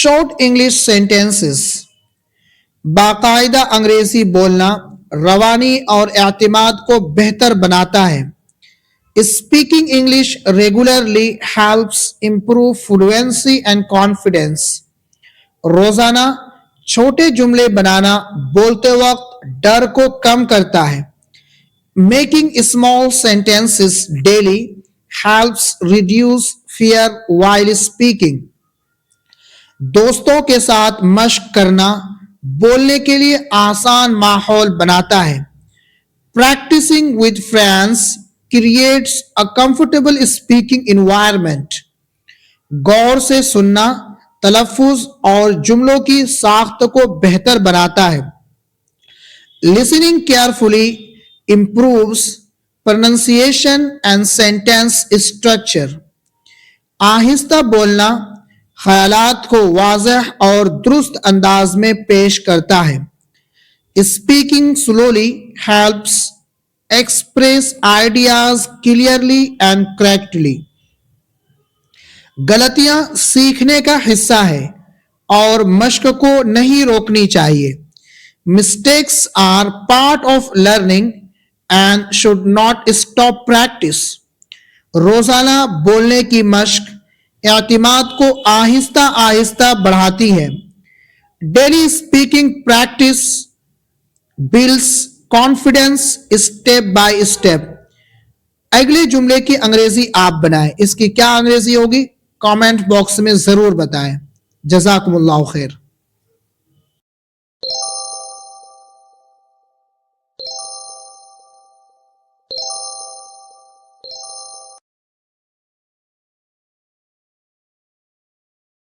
Short English sentences. باقاعدہ انگریزی بولنا روانی اور اعتماد کو بہتر بناتا ہے. Speaking English regularly helps improve fluency and confidence. روزانہ چھوٹے جملے بنانا بولتے وقت ڈر کو کم کرتا ہے. Making small sentences daily helps reduce fear while speaking. دوستوں کے ساتھ مشق کرنا بولنے کے لیے آسان ماحول بناتا ہے. Practicing with friends creates a comfortable speaking environment. غور سے سننا تلفظ اور جملوں کی ساخت کو بہتر بناتا ہے. Listening carefully improves pronunciation and sentence structure. آہستہ بولنا خیالات کو واضح اور درست انداز میں پیش کرتا ہے. Speaking slowly helps express ideas clearly and correctly. غلطیاں سیکھنے کا حصہ ہے اور مشق کو نہیں روکنی چاہیے. Mistakes are part of learning and should not stop practice. روزانہ بولنے کی مشق اعتماد کو آہستہ آہستہ بڑھاتی ہے. Daily speaking practice builds confidence step by step. اگلے جملے کی انگریزی آپ بنائیں. اس کی کیا انگریزی ہوگی؟ کامنٹ باکس میں ضرور بتائیں. جزاکم اللہ خیر.